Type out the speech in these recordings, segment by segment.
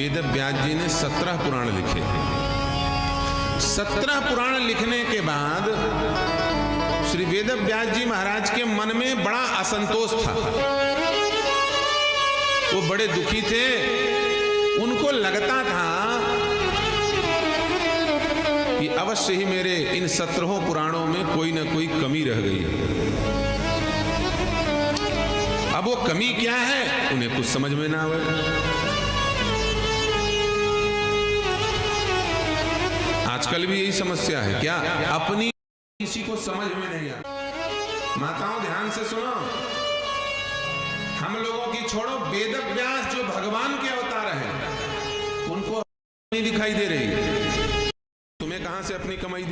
वेद व्यास जी ने 17 पुराण लिखे। 17 पुराण लिखने के बाद श्री वेद व्यास जी महाराज के मन में बड़ा असंतोष था। वो बड़े दुखी थे। उनको लगता था कि अवश्य ही मेरे इन 17 पुराणों में कोई ना कोई कमी रह गई है। अब वो कमी क्या है उन्हें कुछ समझ में ना आवे। आजकल भी यही समस्या है क्या, अपनी किसी को समझ में नहीं आता। माताओं ध्यान से सुनो, हम लोगों की छोड़ो, वेद व्यास जो भगवान के अवतार हैं उनको नहीं दिखाई दे रही है। तुम्हें कहां से अपनी कमाई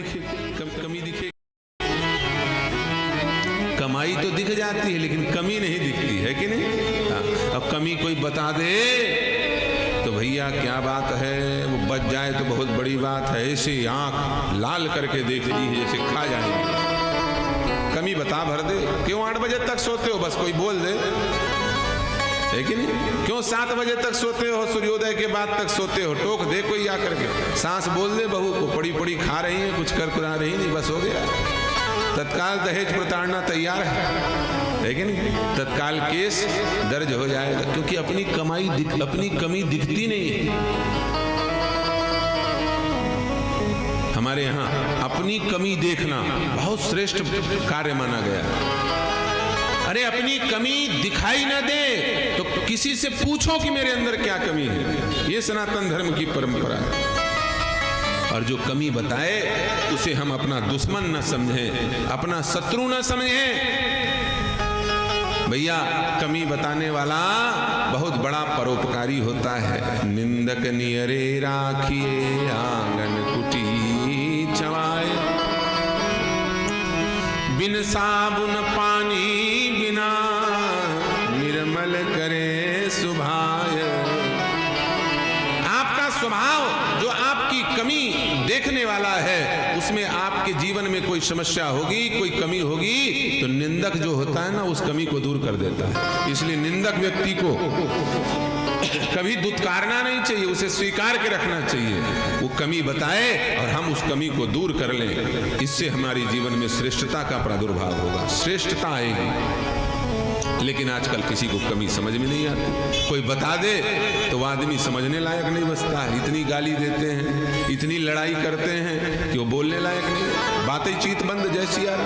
कमी दिखेगी? कमाई तो दिख जाती है लेकिन कमी नहीं दिखती है कि नहीं। अब कमी कोई बता दे तो भैया क्या बात है, वो बच जाए तो बहुत बड़ी बात है। ऐसे आंख लाल करके देखती है जैसे खा जाएंगे। कमी बता भर दे। क्यों 8 बजे तक सोते हो? बस कोई बोल दे, है कि नहीं? क्यों 7 बजे तक सोते हो? सूर्योदय के बाद तक सोते हो? टोक दे कोई आकर के। सांस बोल दे बहू को, पड़ी पड़ी खा रही है, कुछ कर कुरा रही नहीं, बस हो गया। तत्काल दहेज प्रताड़ना तैयार है कि नहीं? तत्काल केस दर्ज हो जाएगा, क्योंकि अपनी कमी दिखती नहीं है। हमारे यहाँ अपनी कमी देखना बहुत श्रेष्ठ कार्य माना गया। अरे अपनी कमी दिखाई ना दे तो किसी से पूछो कि मेरे अंदर क्या कमी है। ये सनातन धर्म की परंपरा है। और जो कमी बताए उसे हम अपना दुश्मन न समझें, अपना शत्रु न समझें। भैया कमी बताने वाला बहुत बड़ा परोपकारी होता है। निंदक नियरे राखिए आंगन कुटी चवाए, बिन साबुन पानी बिना निर्मल करे सुभाय। आपका स्वभाव जो आपकी कमी देखने वाला है, उसमें आपके जीवन में कोई समस्या होगी, कोई कमी होगी, तो निंदक जो होता है ना उस कमी को दूर कर देता है। इसलिए निंदक व्यक्ति को कभी दुत्कारना नहीं चाहिए, उसे स्वीकार के रखना चाहिए। वो कमी बताए और हम उस कमी को दूर कर लें, इससे हमारी जीवन में श्रेष्ठता का प्रादुर्भाव होगा, श्रेष्ठता आएगी। लेकिन आजकल किसी को कमी समझ में नहीं आती। कोई बता दे तो वो आदमी समझने लायक नहीं बचता है। इतनी गाली देते हैं, इतनी लड़ाई करते हैं कि वो बोलने लायक नहीं। बातें चीत बंद जैसी यार,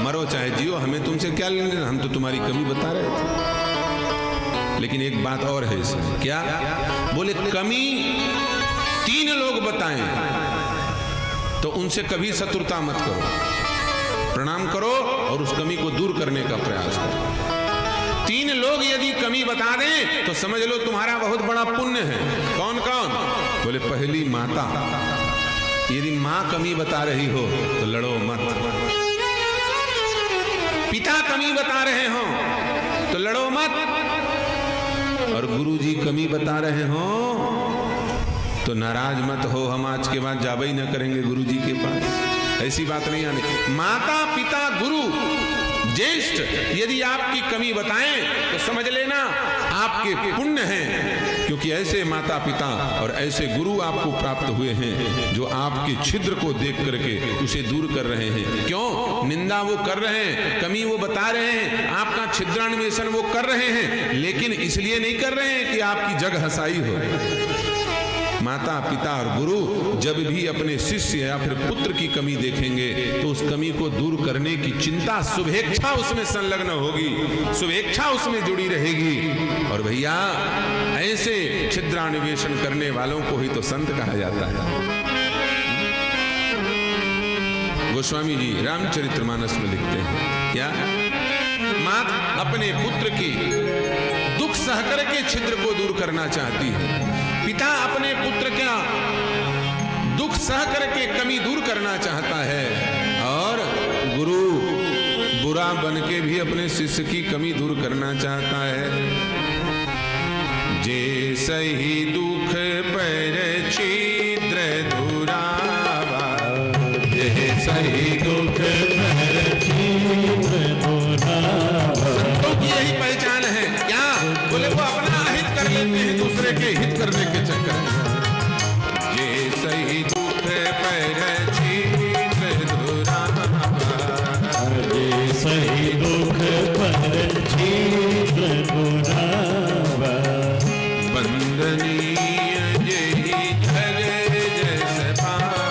मरो चाहे जियो, हमें तुमसे क्या लेना, हम तो तुम्हारी कमी बता रहे थे। लेकिन एक बात और है इसमें, क्या बोले, कमी 3 लोग बताएं तो उनसे कभी शत्रुता मत करो, प्रणाम करो और उस कमी को दूर करने का प्रयास करो। 3 लोग यदि कमी बता दें तो समझ लो तुम्हारा बहुत बड़ा पुण्य है। कौन कौन? बोले पहली माता। यदि माँ कमी बता रही हो तो लड़ो मत। पिता कमी बता रहे हो तो लड़ो मत। और गुरुजी कमी बता रहे हो तो नाराज मत हो, हम आज के बाद जाबई न करेंगे गुरुजी के पास। ऐसी बात नहीं आने। माता पिता गुरु ज्येष्ठ यदि आपकी कमी बताएं तो समझ लेना आपके पुण्य हैं, क्योंकि ऐसे माता पिता और ऐसे गुरु आपको प्राप्त हुए हैं जो आपके छिद्र को देख करके उसे दूर कर रहे हैं। क्यों? निंदा वो कर रहे हैं, कमी वो बता रहे हैं, आपका छिद्रान्वेषण वो कर रहे हैं, लेकिन इसलिए नहीं कर रहे हैं कि आपकी जग हंसाई हो। माता पिता और गुरु जब भी अपने शिष्य या फिर पुत्र की कमी देखेंगे तो उस कमी को दूर करने की चिंता, शुभेच्छा उसमें संलग्न होगी, शुभेच्छा उसमें जुड़ी रहेगी। और भैया ऐसे छिद्रान्वेषण करने वालों को ही तो संत कहा जाता है। गोस्वामी जी रामचरितमानस में लिखते हैं, क्या माँ अपने पुत्र की दुख सहकर के छिद्र को दूर करना चाहती है, पिता अपने पुत्र का दुख सह करके कमी दूर करना चाहता है, और गुरु बुरा बन के भी अपने शिष्य की कमी दूर करना चाहता है। जे सही दुख पर छिद्र दुरावा, जे सही दुख पर छिद्र दुरावा। संतों की यही पहचान है। क्या बोले? वो अपना हित कर लेते हैं दूसरे के हित करने के चक्कर। वंदनीय जेहि जग जस पावा।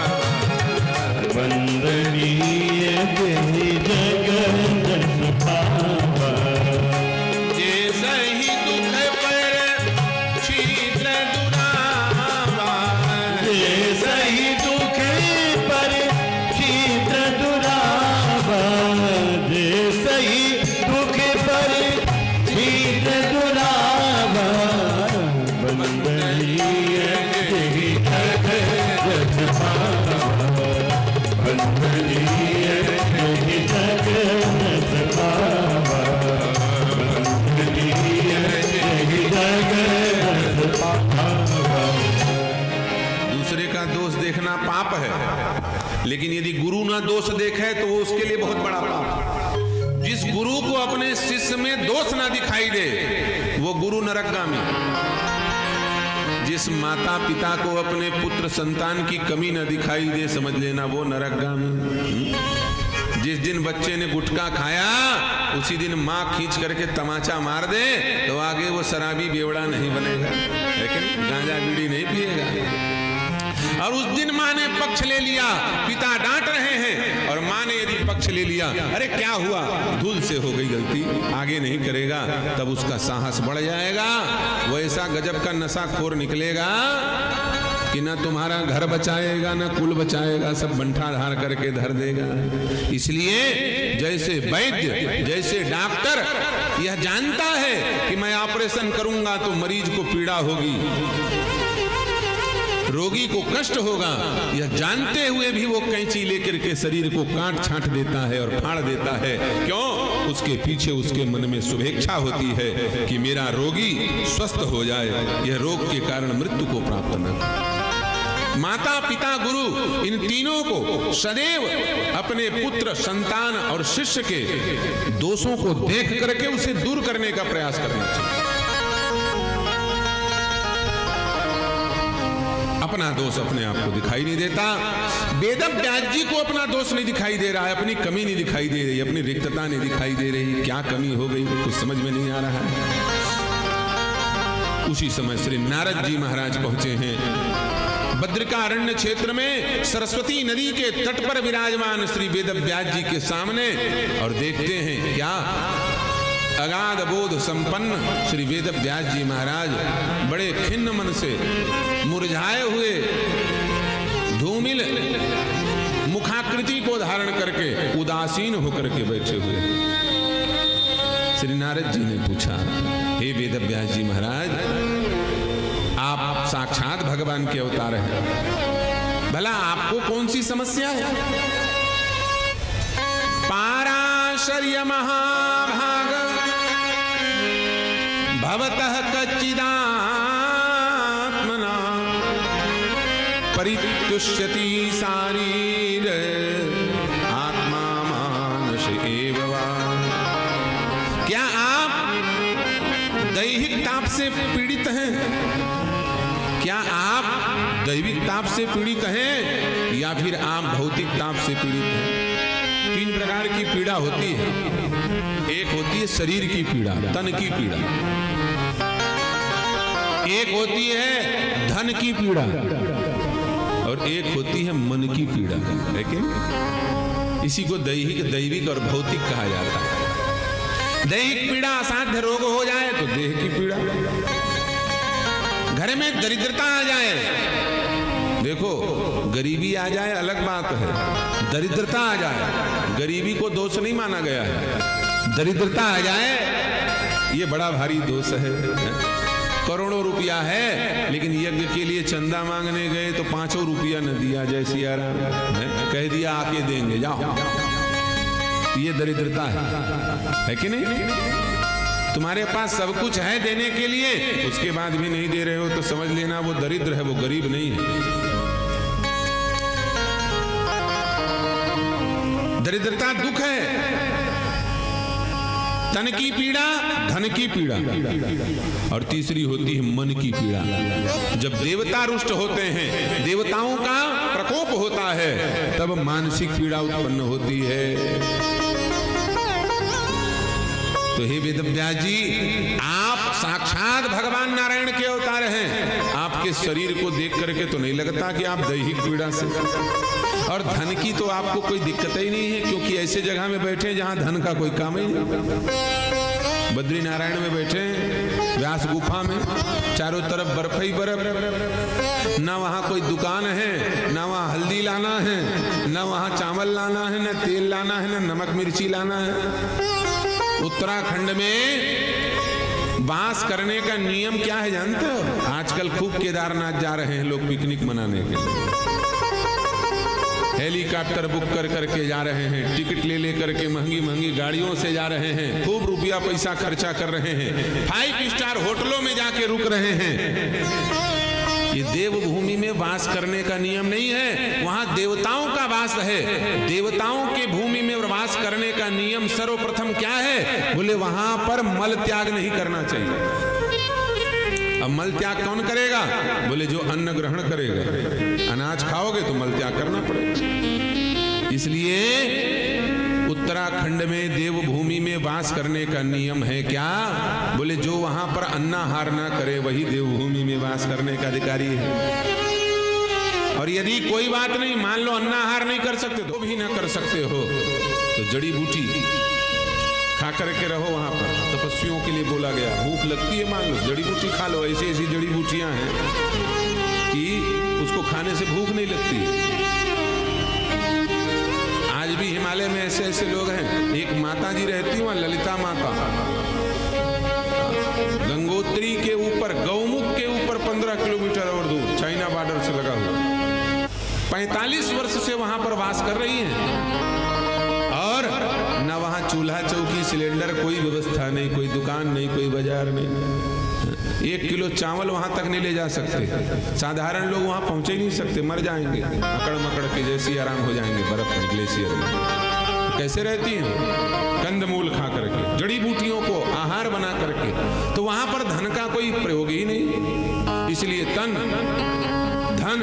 वंदनीय जेहि जग जस पावा। जैसहि दुख पर शीघ्र दुरावा। जैसहि दुख पर शीघ्र दुरावा। जैसहि दुख पर शीघ्र दुरावा। वंदनीय जेहि जग जस पावा। वंदनीय जेहि जग जस पावा। वंदनीय जेहि जग जस पावा। दूसरे का दोष देखना पाप है, लेकिन यदि गुरु ना दोष देखे तो वो उसके लिए बहुत बड़ा पाप है। जिस गुरु को अपने शिष्य में दोष ना दिखाई दे वो गुरु नरकगामी। जिस माता पिता को अपने पुत्र संतान की कमी न दिखाई दे समझ लेना वो नरकगामी। जिस दिन बच्चे ने गुटखा खाया उसी दिन माँ खींच करके तमाचा मार दे तो आगे वो शराबी बेवड़ा नहीं बनेगा, लेकिन गांजा बीड़ी नहीं पिएगा। और उस दिन माँ ने पक्ष ले लिया, पिता डांट रहे हैं और माँ ने यदि पक्ष ले लिया, अरे क्या हुआ, धूल से हो गई गलती, आगे नहीं करेगा, तब उसका साहस बढ़ जाएगा। वो ऐसा गजब का नशाखोर निकलेगा कि ना तुम्हारा घर बचाएगा ना कुल बचाएगा, सब बंठा धार करके धर देगा। इसलिए जैसे वैद्य जैसे डॉक्टर यह जानता है कि मैं ऑपरेशन करूंगा तो मरीज को पीड़ा होगी, रोगी को कष्ट होगा, यह जानते हुए भी वो कैंची लेकर के शरीर को काट छांट देता है और फाड़ देता है। क्यों? उसके पीछे उसके मन में शुभेच्छा होती है कि मेरा रोगी स्वस्थ हो जाए, यह रोग के कारण मृत्यु को प्राप्त न करे। माता पिता गुरु इन तीनों को सदैव अपने पुत्र संतान और शिष्य के दोषों को देख करके उसे दूर करने का प्रयास करना चाहिए। अपना दोष अपने आप को दिखाई नहीं देता। वेदव्यास जी को अपना दोष नहीं दिखाई दे रहा है, अपनी कमी नहीं दिखाई दे रही, अपनी रिक्तता नहीं दिखाई दे रही। क्या कमी हो गई कुछ समझ में नहीं आ रहा है। उसी समय श्री नारद जी महाराज पहुंचे हैं बद्रिकारण्य क्षेत्र में, सरस्वती नदी के तट पर विराजमान श्री वेदव्यास जी के सामने, और देखते हैं क्या अगाध बोध संपन्न श्री वेदव्यास जी महाराज बड़े खिन्न मन से मुरझाए हुए धूमिल मुखाकृति को धारण करके उदासीन होकर के बैठे हुए। श्री नारद जी ने पूछा, हे वेदव्यास जी महाराज, आप साक्षात भगवान के अवतार हैं, भला आपको कौन सी समस्या है? पाराशर्य महाभाग भवतः कच्चिदात्मना परितुष्यति शारीर आत्मा मानस एव वा। क्या आप दैहिक ताप से पीड़ित हैं? क्या आप दैविक ताप से पीड़ित हैं या फिर आप भौतिक ताप से पीड़ित हैं? तीन प्रकार की पीड़ा होती है। एक होती है शरीर की पीड़ा, तन की पीड़ा। एक होती है धन की पीड़ा और एक होती है मन की पीड़ा। लेकिन इसी को दैविक और भौतिक कहा जाता है। दैहिक पीड़ा, असाध्य रोग हो जाए तो देह की पीड़ा। घर में दरिद्रता आ जाए, देखो गरीबी आ जाए अलग बात है, दरिद्रता आ जाए, गरीबी को दोष नहीं माना गया है, दरिद्रता आ जाए ये बड़ा भारी दोष है। करोड़ों रुपया है लेकिन यज्ञ के लिए चंदा मांगने गए तो 5 रुपया न दिया, जय सिया राम, कह दिया आके देंगे जाओ, ये दरिद्रता है कि नहीं? तुम्हारे पास सब कुछ है देने के लिए, उसके बाद भी नहीं दे रहे हो तो समझ लेना वो दरिद्र है, वो गरीब नहीं है। दरिद्रता दुख है, तन की पीड़ा, धन की पीड़ा, और तीसरी होती है मन की पीड़ा। जब देवता रुष्ट होते हैं, देवताओं का प्रकोप होता है, तब मानसिक पीड़ा उत्पन्न होती है। तो हे वेदव्यास जी, आप साक्षात भगवान नारायण के अवतार हैं। आपके शरीर को देख करके तो नहीं लगता कि आप दैहिक पीड़ा से, और धन की तो आपको कोई दिक्कत ही नहीं है, क्योंकि ऐसे जगह में बैठे जहां धन का कोई काम ही नहीं। बद्री नारायण में बैठे व्यास गुफा में, चारों तरफ बर्फ ही बर्फ, ना वहां कोई दुकान है, ना वहां हल्दी लाना है, ना वहां चावल लाना है, ना तेल लाना है, ना नमक मिर्ची लाना है। उत्तराखंड में वास करने का नियम क्या है जानते हो? आजकल खूब केदारनाथ जा रहे हैं लोग पिकनिक मनाने के लिए, हेलीकॉप्टर बुक कर करके जा रहे हैं, टिकट ले ले करके महंगी महंगी गाड़ियों से जा रहे हैं, खूब रुपया पैसा खर्चा कर रहे हैं, 5 स्टार होटलों में जाके रुक रहे हैं। ये देवभूमि में वास करने का नियम नहीं है, वहां देवताओं का वास है। देवताओं के भूमि में वास करने का नियम सर्वप्रथम क्या है? बोले वहां पर मल त्याग नहीं करना चाहिए। अब मल त्याग कौन करेगा? बोले जो अन्न ग्रहण करेगा। अनाज खाओगे तो मल त्याग करना पड़ेगा। इसलिए उत्तराखंड में देवभूमि में वास करने का नियम है क्या? बोले जो वहां पर अन्नाहार ना करे वही देवभूमि में वास करने का अधिकारी है। और यदि कोई बात नहीं, मान लो अन्नाहार नहीं कर सकते तो भी ना कर सकते हो, तो जड़ी बूटी खा करके रहो। वहां पर तपस्वियों के लिए बोला गया, भूख लगती है मान लो जड़ी बूटी खा लो। ऐसी ऐसी जड़ी बूटियां हैं कि उसको खाने से भूख नहीं लगती। आज भी हिमालय में ऐसे ऐसे लोग हैं। एक माता जी रहती वहां, ललिता माता, गंगोत्री के ऊपर, गौमुख के ऊपर 15 किलोमीटर और दूर, चाइना बॉर्डर से लगा हुआ, 45 वर्ष से वहां पर वास कर रही हैं। और न वहां चूल्हा चौकी सिलेंडर, कोई व्यवस्था नहीं, कोई दुकान नहीं, कोई बाजार नहीं। 1 किलो चावल वहां तक नहीं ले जा सकते। साधारण लोग वहां पहुंच ही नहीं सकते, मर जाएंगे अकड़ मकड़ के, जैसी आराम हो जाएंगे बर्फ में, ग्लेशियर में। कैसे रहती हैं? कंदमूल खा करके, जड़ी बूटियों को आहार बना करके। तो वहां पर धन का कोई प्रयोग ही नहीं। इसलिए तन धन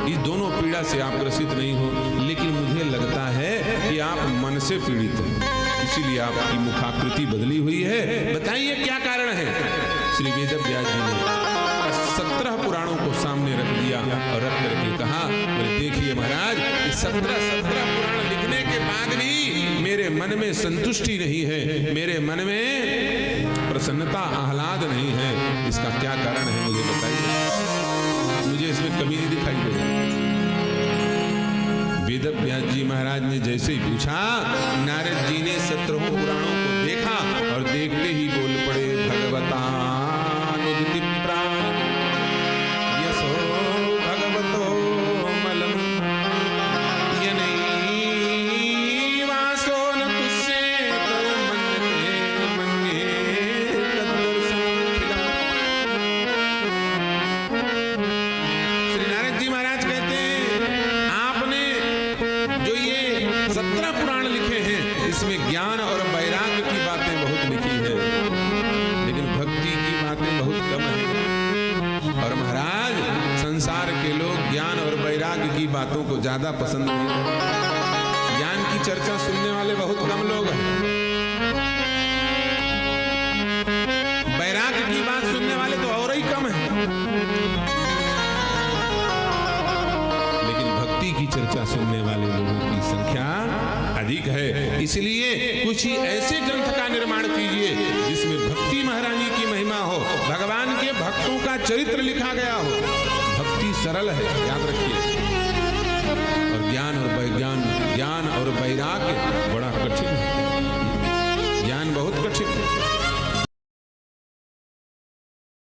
ये दोनों पीड़ा से आप ग्रसित नहीं हो, लेकिन मुझे लगता है कि आप मन से पीड़ित हो, इसीलिए आपकी मुखाकृति बदली हुई है। बताइए क्या कारण है? श्री वेद व्यास जी ने 17 पुराणों को सामने रख दिया और रख करके कहा, बोले देखिए महाराज, 17 पुराण लिखने के बाद भी मेरे मन में संतुष्टि नहीं है, मेरे मन में प्रसन्नता आह्लाद नहीं है। इसका क्या कारण है मुझे बताइए। मुझे इसमें कमी नहीं दिखाई दे रही। वेद व्यास जी महाराज ने जैसे ही पूछा, नारद जी ने 17 पुराणों को देखा और देखते ही बोल पड़े, भगवतानुदिति प्राण यशो भगवतो मलम यनैवासो न तुष्येत मन्यते मन्ये तद्दर्शनमखिलम्। श्री नारद जी महाराज कहते हैं, आपने जो ये 17 पुराण लिखे हैं, इसमें ज्ञान और वैराग्य की बातें बहुत लिखी है, लेकिन भक्ति की बातें बहुत कम है। और महाराज, संसार के लोग ज्ञान और वैराग्य की बातों को ज्यादा पसंद नहीं करते। ज्ञान की चर्चा सुनने वाले बहुत कम लोग हैं, वैराग्य की बात सुनने वाले तो और ही कम है। लेकिन भक्ति की चर्चा सुनने वाले लोगों की संख्या अधिक है। इसलिए कुछ ही ऐसे ग्रंथ का निर्माण कीजिए जिसमें भक्ति महारानी की महिमा हो, भगवान के भक्तों का चरित्र लिखा गया हो। भक्ति सरल है, याद रखिए, और ज्ञान और वैराग्य बड़ा कठिन है। ज्ञान बहुत कठिन है।